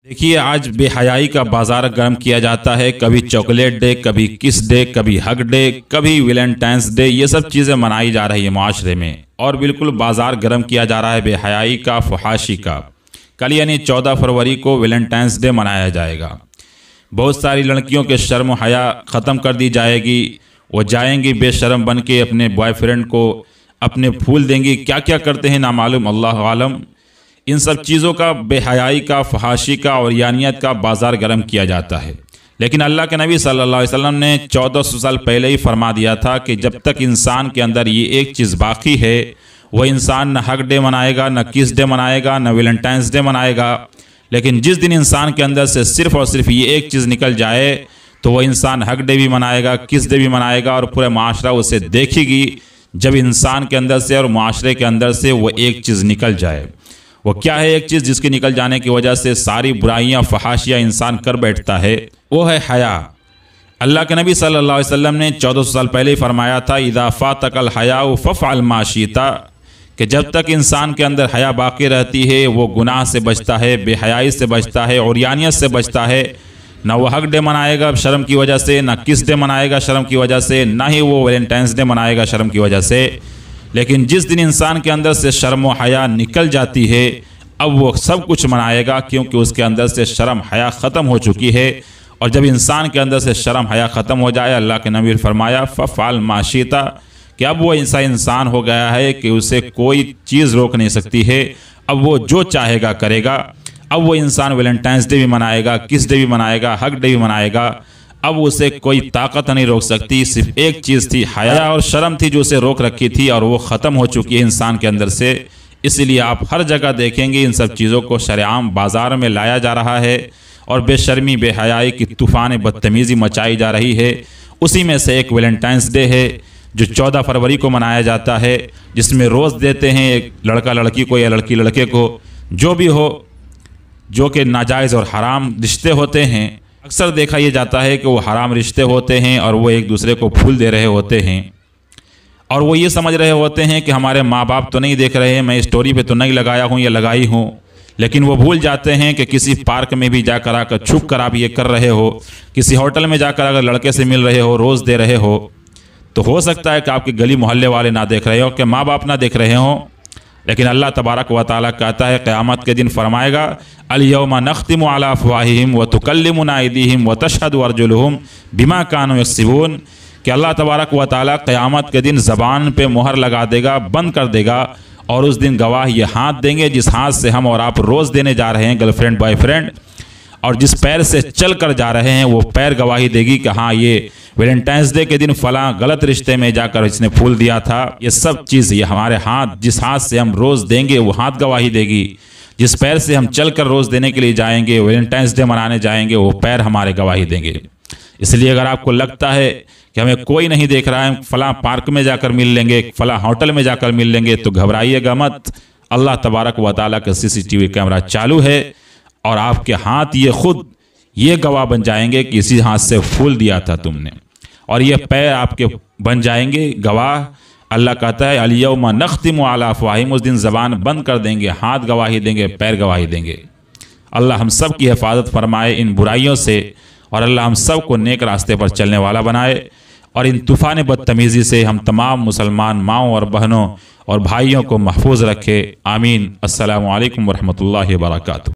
देखिए, आज बेहयाई का बाजार गर्म किया जाता है। कभी चॉकलेट डे, कभी किस डे, कभी हग डे, कभी वैलेंटाइंस डे, ये सब चीज़ें मनाई जा रही है माशरे में और बिल्कुल बाजार गर्म किया जा रहा है बेहयाई का, फहाशी का। कल यानी 14 फरवरी को वैलेंटाइंस डे मनाया जाएगा। बहुत सारी लड़कियों के शर्म हया ख़त्म कर दी जाएगी। वो जाएंगी बेशर्म बन के अपने बॉयफ्रेंड को अपने फूल देंगी। क्या क्या करते हैं नामालूम, अल्लाह आलम। इन सब चीज़ों का, बेहयाई का, फहाशी का और यानियत का बाज़ार गर्म किया जाता है। लेकिन अल्लाह के नबी सल्लल्लाहु अलैहि वसल्लम ने 1400 साल पहले ही फरमा दिया था कि जब तक इंसान के अंदर ये एक चीज़ बाकी है, वह इंसान न हग डे मनाएगा, न किस डे मनाएगा, न वैलेंटाइंस डे मनाएगा। लेकिन जिस दिन इंसान के अंदर से सिर्फ़ और सिर्फ ये एक चीज़ निकल जाए तो वह इंसान हग डे भी मनाएगा, किस डे भी मनाएगा और पूरा माशरा उसे देखेगी। जब इंसान के अंदर से और माशरे के अंदर से वो एक चीज़ निकल जाए, वो क्या है एक चीज़ जिसके निकल जाने की वजह से सारी बुराइयां, फहाशियाँ इंसान कर बैठता है, वो है हया। अल्लाह के नबी सल्लल्लाहु अलैहि वसल्लम ने 1400 साल पहले ही फरमाया था, इज़ा फ़ातकल हयाउ फ़फ़अल मा शिता, कि जब तक इंसान के अंदर हया बाकी रहती है वो गुनाह से बचता है, बेहयाई से बचता है, औरियानियत से बचता है। ना वो हक डे मनाएगा शर्म की वजह से, ना किस डे मनाएगा शर्म की वजह से, ना ही वो वैलेंटाइंस डे मनाएगा शर्म की वजह से। लेकिन जिस दिन इंसान के अंदर से शर्म व हया निकल जाती है, अब वो सब कुछ मनाएगा, क्योंकि उसके अंदर से शर्म हया ख़त्म हो चुकी है। और जब इंसान के अंदर से शर्म हया ख़त्म हो जाए, अल्लाह के नबी ने फरमाया फ़फ़अल मा शिता, कि अब वो ऐसा इंसान हो गया है कि उसे कोई चीज़ रोक नहीं सकती है। अब वो जो चाहेगा करेगा। अब वो इंसान वैलेंटाइंस डे भी मनाएगा, किस डे भी मनाएगा, हक डे भी मनाएगा। अब उसे कोई ताकत नहीं रोक सकती। सिर्फ एक चीज़ थी, हया और शर्म थी जो उसे रोक रखी थी, और वो ख़त्म हो चुकी है इंसान के अंदर से। इसलिए आप हर जगह देखेंगे इन सब चीज़ों को शरेआम बाज़ार में लाया जा रहा है और बेशर्मी, बेहयाई की तूफ़ान बदतमीज़ी मचाई जा रही है। उसी में से एक वैलेंटाइंस डे है जो 14 फरवरी को मनाया जाता है, जिसमें रोज़ देते हैं एक लड़का लड़की को या लड़की लड़के को, जो भी हो, जो कि नाजायज़ और हराम रिश्ते होते हैं। अक्सर देखा यह जाता है कि वो हराम रिश्ते होते हैं और वो एक दूसरे को फूल दे रहे होते हैं और वो ये समझ रहे होते हैं कि हमारे माँ बाप तो नहीं देख रहे हैं, मैं स्टोरी पे तो नहीं लगाया हूँ या लगाई हूँ। लेकिन वो भूल जाते हैं कि किसी पार्क में भी जाकर आकर छुप कर आप ये कर रहे हो, किसी होटल में जाकर अगर लड़के से मिल रहे हो, रोज़ दे रहे हो, तो हो सकता है कि आपके गली मोहल्ले वाले ना देख रहे हो, कि माँ बाप ना देख रहे हों। लेकिन अल्लाह तबारक व तआला कहता है क़यामत के दिन फरमाएगा, अल यौमा नख्तिमु अला अफ़वाहिहिम व तुकल्लिमुना अयदीहिम व तशहदु अर्जुलुहुम बिमा कानू यक्सिबून, कि अल्लाह तबारक व तआला क़यामत के दिन ज़बान पे मोहर लगा देगा, बंद कर देगा, और उस दिन गवाह ये हाथ देंगे जिस हाथ से हम और आप रोज़ देने जा रहे हैं गर्लफ्रेंड बॉयफ्रेंड, और जिस पैर से चल कर जा रहे हैं वो पैर गवाही देगी कि हाँ, ये वैलेंटाइंस डे के दिन फ़लाँ गलत रिश्ते में जाकर इसने फूल दिया था। ये सब चीज़, ये हमारे हाथ, जिस हाथ से हम रोज़ देंगे वो हाथ गवाही देगी, जिस पैर से हम चल कर रोज़ देने के लिए जाएंगे, वैलेंटाइंस डे मनाने जाएंगे, वो पैर हमारे गवाही देंगे। इसलिए अगर आपको लगता है कि हमें कोई नहीं देख रहा है, फ़लाँ पार्क में जाकर मिल लेंगे, फ़लाँ होटल में जाकर मिल लेंगे, तो घबराइएगा मत। अल्लाह तबारक व तआला का CCTV कैमरा चालू है और आपके हाथ ये खुद ये गवाह बन जाएंगे कि इसी हाथ से फूल दिया था तुमने, और ये पैर आपके बन जाएंगे गवाह। अल्लाह कहता है अल यौमा नख्तिमु अला अफ़वाहिहिम, उस दिन ज़बान बंद कर देंगे, हाथ गवाही देंगे, पैर गवाही देंगे। अल्लाह हम सब की हिफाजत फरमाए इन बुराइयों से, और अल्लाह हम सब को नेक रास्ते पर चलने वाला बनाए, और इन तूफ़ान बदतमीज़ी से हम तमाम मुसलमान माओं और बहनों और भाइयों को महफूज रखे। आमीन। अस्सलामु अलैकुम व रहमतुल्लाहि व बरकातुहू।